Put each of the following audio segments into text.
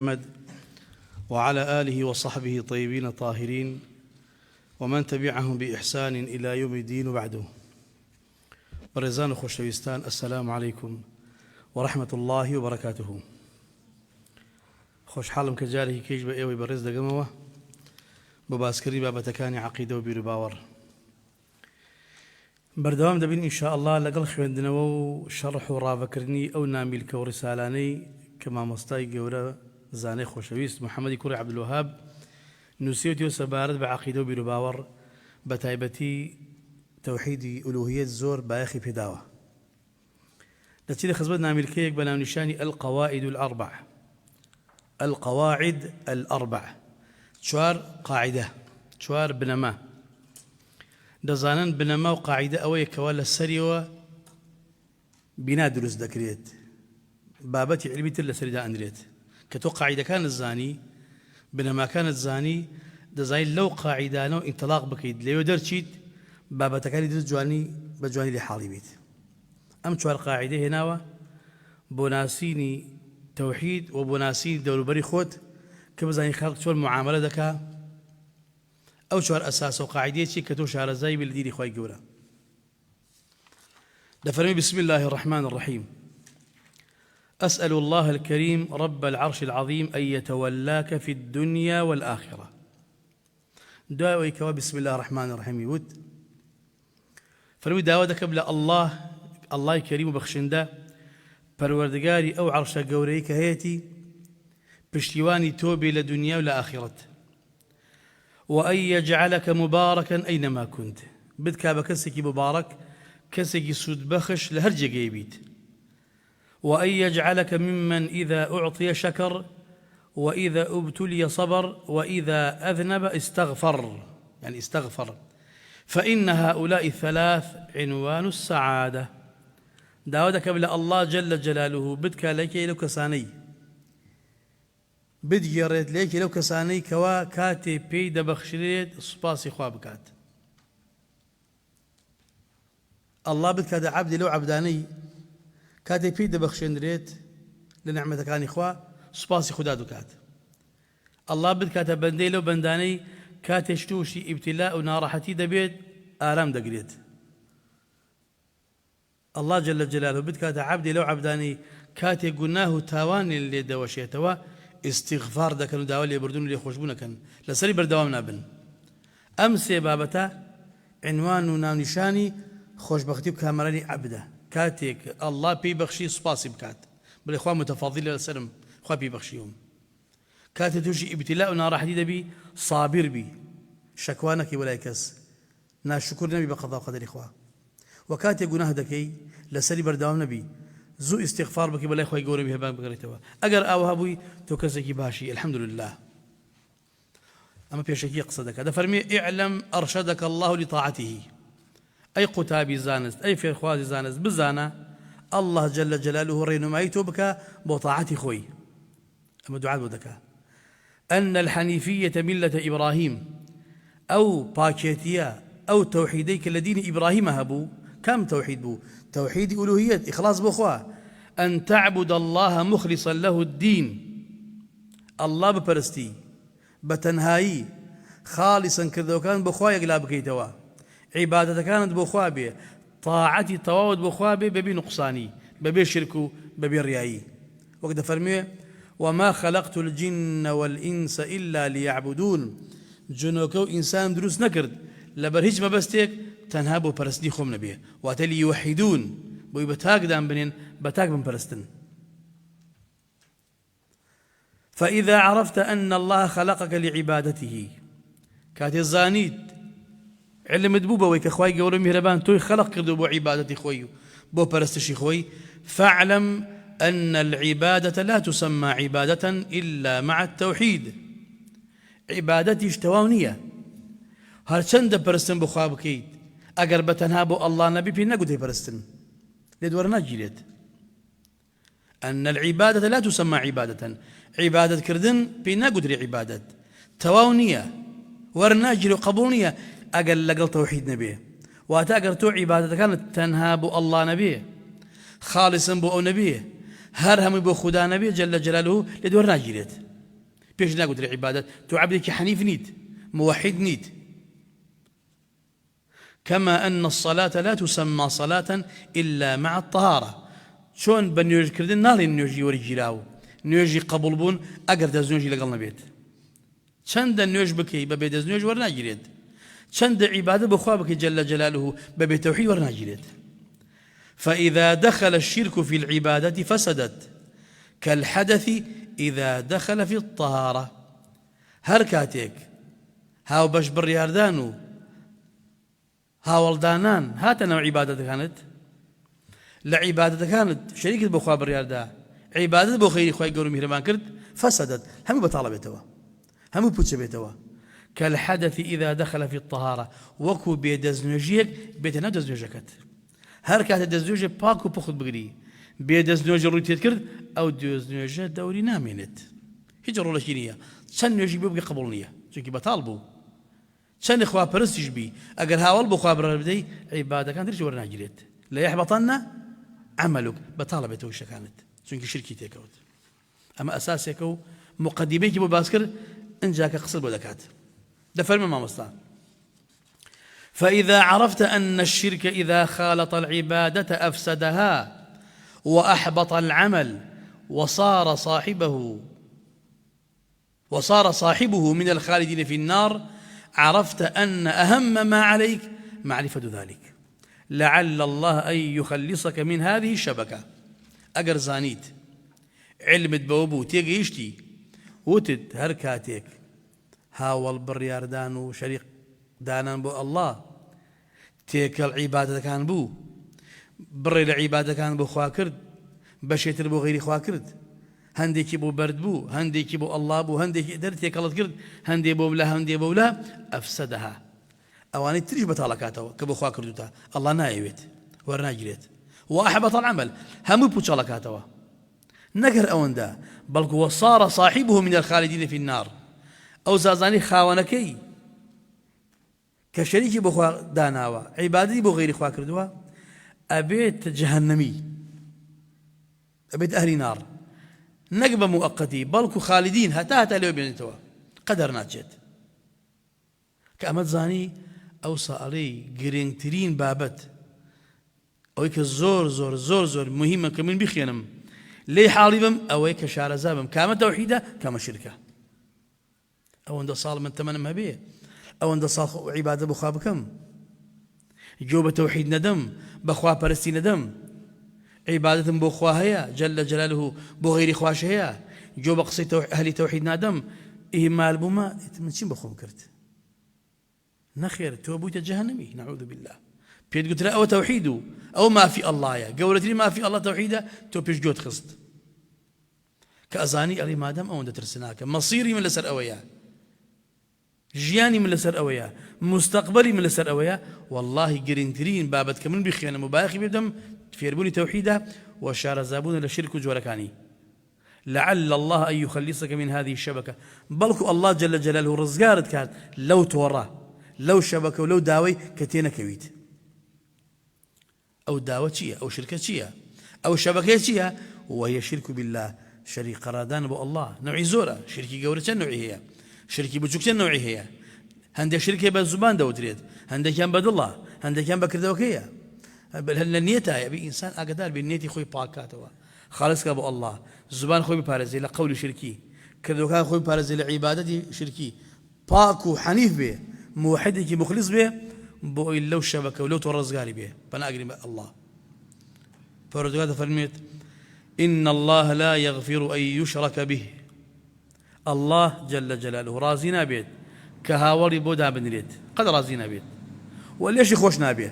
محمد وعلى آله وصحبه طيبين طاهرين ومن تبعهم بإحسان إلى يوم الدين وبعده. برزان خوشويستان، السلام عليكم ورحمة الله وبركاته. خوش حالم كجاره كيج بأيوي برز دقموه بباسكري بابتكاني عقيدة وبير باور بردوام دبين إن شاء الله لقل خويندنا وشرح ورافكرني أو ناميل كورسالاني كما مستاي قورا زاني خوشويست محمد كوري عبد الوهاب نسيوتيو سبارد بعقيدة وبير باور بتايبتي توحيدي ألوهية زور بايخي بداوة نتيجة خزبت ناميل كيك بنام نشاني القواعد الأربع. القواعد الأربع شوار قاعدة شوار بنما دزانن بنما وقاعدة أوي كوالا السريوة بنا دروس دكريت بابتي علمي تلا سريدا أندريت كتو قاعدة كان الزاني بنما كانت الزاني دزاين لو قاعدة نو انطلاق بكيد ليو درشيت بابتا كان يدرس جواني بجواني لحالي بيت أم شوار قاعدة هناوا بوناسيني توحيد وبناسين دور بري خوت كبزاني خلق شو المعاملة دكا أو شو الأساس وقاعدة شيء كتو شهر زي بالدين خوي جورا. دفرمي بسم الله الرحمن الرحيم. أسأل الله الكريم رب العرش العظيم أن يتولاك في الدنيا والآخرة. دعوة كوا بسم الله الرحمن الرحيم يود. فرمي دعوة قبل الله كريم بخشنده پروردگاری او عرش گەورەی کە هەیەی پشتیوانی تۆ بێ لە دنیا و لە ئاخرەت وأن يجعلك مباركا أينما كنت بدکا بە کەسێکی مبارك کەسێکی سوودبەخش لە هەر جێگەی بیت وأن يجعلك ممن إذا أعطي شكر وإذا ابتلي صبر وإذا أذنب استغفر يعني استغفر فإن هؤلاء الثلاث عنوان السعادة. داودك بلا الله جل جلاله بدك لك لو كساني بدجرت لك لو كساني كوا كاتي بي دبخشريت سباسي خوابكات الله بدك هذا عبدي لو عبداني كاتي بي دبخشندريت لنعمتك اني خوا سباسي خدادكات الله بدك هذا بندي لو بنداني كاتي شتوشي ابتلاء ونارحتي دبيت آرام دقريت الله جل جلاله بدك عبدي لو عبداني كاتي قلناه تاواني اللي دوشيتوا استغفار ده كانوا داولي يبردون اللي يخشبون كان لسري بردوامنا بن أمسي بابتا عنواننا نشاني خوش بختي بكامراني عبده كاتيك الله بي بخشي سباسي بكات بالإخوان متفاضلين للسلم إخوان بي بخشيهم كاتي توشي ابتلاءنا راح بي صابر بي شكوانك ولا يكس ناس شكر نبي بقضاء وقدر إخوان وكاتي جناه دكي لسري برداوم نبي زو استغفار بك بلا خوي جوري بهبان بقريتوا أجر أو هبوي توكسكي باشي الحمد لله. أما بيشكي قصدك هذا فرمي اعلم أرشدك الله لطاعته أي قتابي زانس أي في خوازي زانس بزانا الله جل جلاله رينو ما يتوبك بطاعتي خوي. أما دعاء بدك أن الحنيفية ملة إبراهيم أو باكيتيا أو توحيديك الذين إبراهيم هبو كم توحيد بو توحيد ألوهية إخلاص بخوا أن تعبد الله مخلصا له الدين الله ببرستي بتنهاي خالصا كذا كان بخوا يقلاب كيتوا عبادة كانت بخوا بي طاعتي تواود بخوا بي ببي نقصاني ببي شركو ببي رياي وقد فرمي وما خلقت الجن والإنس إلا ليعبدون جنوكو إنسان دروس نكرد لبرهج ما بستيك تنهابو برسدي خوم نبيه واتلي يوحدون بو بتاق دام بنين بتاق بن برستن. فإذا عرفت أن الله خلقك لعبادته كاتي الزانيد علم دبوبة ويك أخواي قولوا مهربان توي خلق كردو بو عبادتي خوي بو برستشي خوي فاعلم أن العبادة لا تسمى عبادة إلا مع التوحيد. عبادتي اشتواونية هر چند پرستن بخوا بکەیت ئەگەر بەتەنها بۆ الله نەبی پێی نەگوتێ پەرستن لێ دووەرە ناگیرێت. أن العبادة لا تسمى عبادة عبادة كردن پێی ناگوترێ عبادة تەواو نییە وەرناگیرێ و قبوڵ نییە ئەگەر لەگەڵ تەوحید نەبێ واتە ئەگەر تۆ عیبادەتەکانت تەنها بۆ الله نەبێ خالصا بۆ ئەو نەبێ هەر هەمووی بۆ خودا نەبێ جل جلاله لێ دووەر ناگیرێت. بيش ناقود العبادات تو عبدك حنيف نيت موحد نيت. كما أن الصلاة لا تسمى صلاة إلا مع الطهارة. شون بنيوج كردن نالي نيوجي ورجلاو نيوجي قبول بون أقر دزنيوجي لقلنا بيت چند نيوج بكي ببي دزنيوج ورنا جريد چند عبادة بخوا بكي جل جلاله ببي توحيد ورنا جريد. فإذا دخل الشرك في العبادة فسدت كالحدث إذا دخل في الطهارة. هركاتيك هاو باش برياردانو هاولدانان هات نوع عبادة كانت لعبادة كانت شريكة بخوا برياردا عبادة بو خيري خواهي قولوا مهرمان كرد فسدت هم بطالة بيتوا هم بوتش بيتوا. كالحدث إذا دخل في الطهارة وكو بيدزنوجيك بيتنا دزنوجكت هر كات دزنوجي باكو بخد بقري بيدزنوجي روتيت كرد أو دزنوجي دوري نامينت هيج رولا شينية چند نوجي بيبقى قبولنية چونكي بطالبو چند إخوة برستيش بي أقر هاول بخوا بربدي عبادة كانت ريش ورنا جريت لا يحبطن عملك بطالة بيتوشة كانت چونكي شركي تيكوت. أما أساسيكو مقدمين كيبو باسكر إن جاك قصر بودكات ده فرم ما مصطان. فإذا عرفت أن الشرك إذا خالط العبادة أفسدها وأحبط العمل وصار صاحبه من الخالدين في النار عرفت أن أهم ما عليك معرفة ذلك لعل الله أن يخلصك من هذه الشبكة. أجر زانيت علمت بوبو تيجي يشتي وتد هركاتيك هاول برياردان وشريك دانان بو الله تيك العبادة كان بو بري العبادة كان بو خواكرد بشيتر بو غيري خواكرد هندي بو برد بو هندي بو الله بو هندي درتي كلت كرد هندي بو بلا أفسدها أواني تريج بطالكاته كبو خواكردوتا الله نايويت ورنا جريت وأحبط العمل هم بوشالكاته نقر أوندا بل وصار صاحبه من الخالدين في النار أو زازاني خاونكي كشريك بخوا داناوا عبادتي بو غير خوا كردوا أبيت جهنمي أبيت أهل نار نقبة مؤقتي بلكو خالدين هتا لو بينتوا قدر ناتشت كأمد زاني أوصى علي جرينترين بابت أويك زور مهمة كمن بخيانم لي حالبم أويك شارزابم كام توحيدة كام شركة أو عند صال من تمنم هبيه أو عند صال عبادة بخوا بكم جوب توحيد ندم بخوا برستي ندم عبادة بخوا هيا جل جلاله بغير خواش هيا جوب قصي أهل توحيد ندم إهمال بما من شين بخوا كرت نخير توبوت جهنمي نعوذ بالله بيد قلت لا أو توحيده أو ما في الله يا قولت لي ما في الله توحيده تو بيش جوت خصت كأزاني أري مادام أو ترسناك مصيري من لسر أويا جياني من لسر أويا مستقبلي من لسر أويا والله قرنترين بابت كمن بخيانة مباخي بدم فيربوني توحيده وشارزابون لشرك جوركاني لعل الله أن يخلصك من هذه الشبكة بلكو الله جل جلاله رزقارت كانت لو توراه لو شبكة ولو داوي كتينا كويت أو داوة شيء أو شركة شيء أو شبكة شيء وهي شرك بالله شريك قرادان بو الله نوعي زورة شركي قورة نوعي هي شركي بجوكة نوعي هي هندك شركة بالزبان دوتريد هندك كان بد الله هندك كان بكر دوكية بل هل النية يبي إنسان أقدر بالنية خوي باكاتوا خالص كابو الله الزبان خوي بارزي لقول شركي كذوكان خوي بارزي لعبادتي شركي باكو حنيف به موحدك مخلص به بو لو شبكة ولو ترزقاري به فأنا أقرب الله فرزقات فرميت إن الله لا يغفر أن يشرك به الله جل جلاله رازينا بيت كهاوري بودا بنريد قد رازينا بيت وليش خوشنا به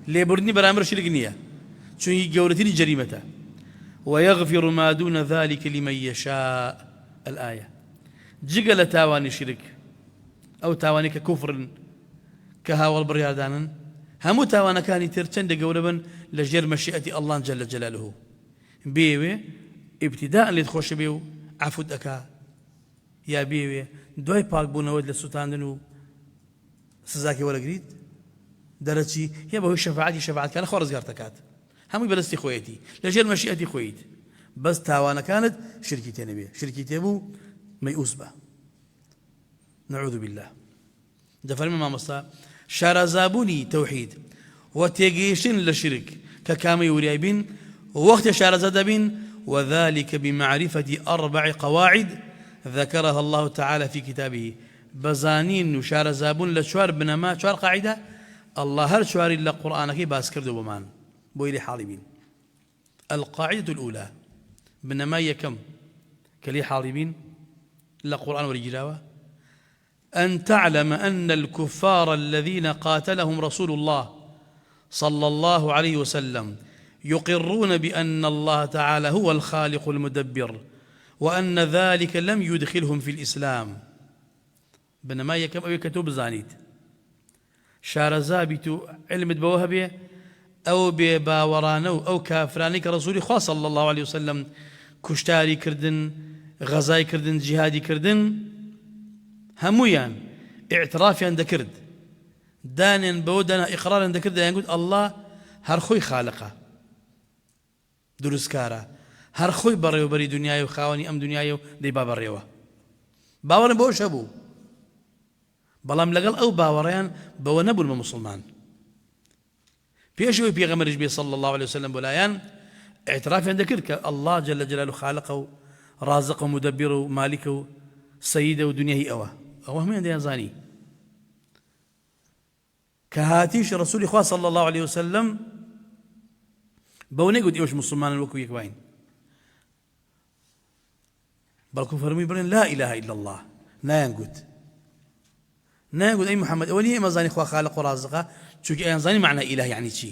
لي بردني برامر شرقنية شو يجورتني جريمته ويغفر ما دون ذلك لمن يشاء الآية جقل تاواني شرك أو تاواني ككفر كهاول بريادان همو تاوانا كاني ترتند قولبا لجر مشيئة الله جل جلاله بيوي ابتداء اللي تخش بيو عفود أكا يا بيوي دوي باك بونود للسلطان سزاكي ولا قريد درجي يا بهو شفاعتي كان خورز قارتكات همو بلستي خويتي لجر مشيئتي خويت بس تاوانا كانت شركتي نبي شركتي بو ميؤوس به. نعوذ بالله. دفرمي ما مصطفى شارزابوني توحيد وتيجيشن للشرك ككامي وريابين ووقت شارزادبين، وذلك بمعرفة 4 قواعد ذكرها الله تعالى في كتابه. بزانين وشارزابون لشوار بنما شوار قاعدة الله هر شوار إلا قرآنك باس كردو بمان بويلي حالبين. القاعدة الأولى بنما كم كلي حالبين لا قرآن ورجلاوة، أن تعلم أن الكفار الذين قاتلهم رسول الله صلى الله عليه وسلم يقرون بأن الله تعالى هو الخالق المدبر، وأن ذلك لم يدخلهم في الإسلام. بنما يكم أو يكتب زانيت شارزابت علم بوهبه أو بباورانو أو كافراني كرسول الله صلى الله عليه وسلم كشتاري كردن، غزاي كردن، جهادي كردن، همويان اعترافي عند كرد دان بودنا إقرار عند كرد يقول الله هر خوي خالقه دروسكارا هر خوي بري وبري دنياي وخاوني أم دنياي دي بابريوه باور بوش أبو بلام لقل أو باوريان بو نبو المسلمان بيشوي بيغمر جبي صلى الله عليه وسلم بولايان اعترافي عند كرد الله جل جلاله خالقه رازقه مدبره مالكه سيده ودنياه أوه من عندنا زاني كهاتيش رسول الله صلى الله عليه وسلم بوني قد إيش مسلمان الوكو يكوين بلكم فرمي برين لا إله إلا الله ناينقود أي محمد أولي ما زاني خوا خالق ورازقه شوك أي زاني معنى إله يعني شي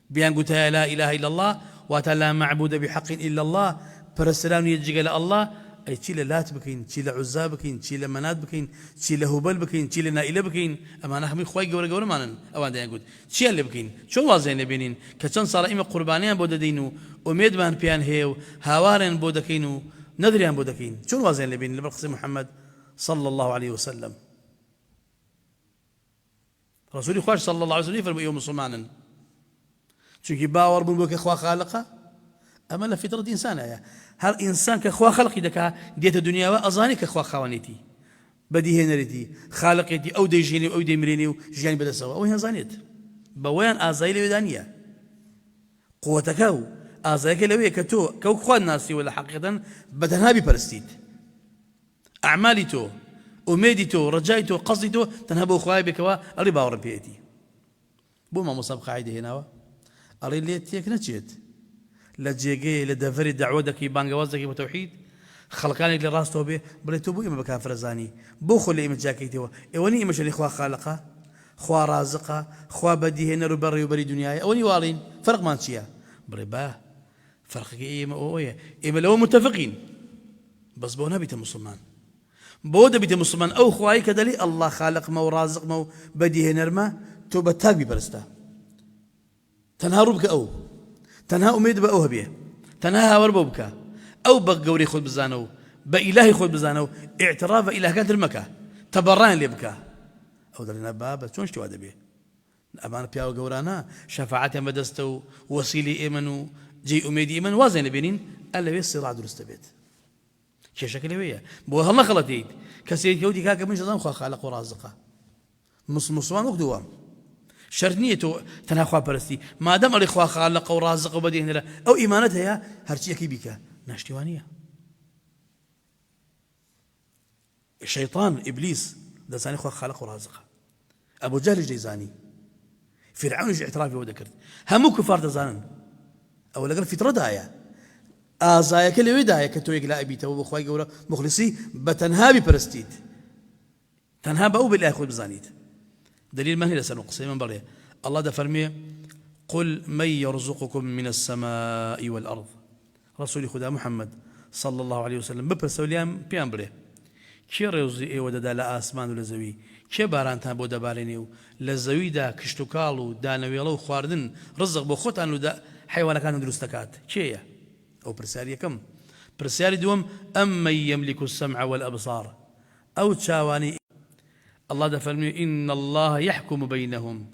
بيانقود لا إله إلا الله ولا معبود بحق إلا الله برسلان يجي إلى الله أي تشيل لات بكين تشيل عزاب بكين تشيل منات بكين تشيل هبل بكين تشيل نائلة بكين أما أنا خمي خوي جورا مانن أوان ده يقول تشيل اللي بكين شو وازين بينين كشان صار إما قربانيان بود دينو أميد بان بيان هيو هوارن بود كينو ندريان بود كين شو وازين اللي بينين لبرقص محمد صلى الله عليه وسلم رسول الله صلى الله عليه وسلم يفرم يوم مسلمان شو كباور بنقول كخوا خالقه أما لا فطرة إنسان يا هر إنسان كخوا خلقي دكا ديت الدنيا وأظاني كخوا خوانيتي بدي هنرتي خالقتي أو ديجيني أو ديمريني وجاني بدا سوا أو هنزانيت بوين آزايل ودانية قوتكو آزايك لويه كو خوا الناسي ولا حقيقة بدنها ببرستيت أعمالي تو أميدي تو رجاي تو قصدي تو تنهبوا خواي بكوا الربا وربيتي بو ما مصاب قاعدة هنا أري اللي تيك نتشيت لجيجي لدفري دعوتك بانجوازك بتوحيد خلقانك لراس توبه بل توبو إما بكافر زاني بوخو اللي إما جاكيتوا إيواني إما شري خوا خالقه خوا رازقه خوا بديه نرو بري وبري دنياي أوني والين فرق ما نشيا برباه فرق إيما أويا إما لو متفقين بس بونا بيت مسلمان بودا بيت مسلمان أو خواي كدلي الله خالق مو رازق مو بديه نرمه توبة تاك ببرسته تنهارو بك أو تنها أميد بأوه بيه تنها هاور بوبكا أو بقوري خود بزانو بإلهي خود بزانو اعتراف إله كانت المكة تبران اللي بكا أو دلنا بابا شون شتوا هذا بيه أمان بياو قورانا شفاعتي مدستو وسيلي إيمنو جي أميد إيمن وازين بينين ألا بيه الصراع درست بيت شي شكل ويا بو الله خلطيد كسيد يودي كاكا من جزام خالق ورازقه مسلمان وقدوام شرط نيته تنها خوا برستي ما دام على خوا خالق ورازق وبديه هنا أو إيمانتها يا هرشي أكيد بك ناشتوانية الشيطان إبليس ده زاني خوا خالق ورازقه أبو جهل جيزاني فرعون يجي اعترافي وذكرت همو كفار تزانن أو لقل في تردايا آزايا كل ودايا كتويق لا أبي تو بخواي جورا مخلصي بتنها ببرستيد تنها بأو بالله خود بزانيت دليل ما هي لسنة قصيمة بريه الله ده فرميه قل من يرزقكم من السماء والأرض رسول خدا محمد صلى الله عليه وسلم ببرسوليان بيان بريه كي رزقي اي ودا لا آسمان ولا زوي كي باران تان بودا بارينيو لزوي دا كشتوكالو دانويلو خواردن رزق بو خوتان ودا حيوانا كانوا دروستكات كي أو برسالي كم برسالي دوم أمن يملك السمع والأبصار أو تشاواني الله ده فرمي إن الله يحكم بينهم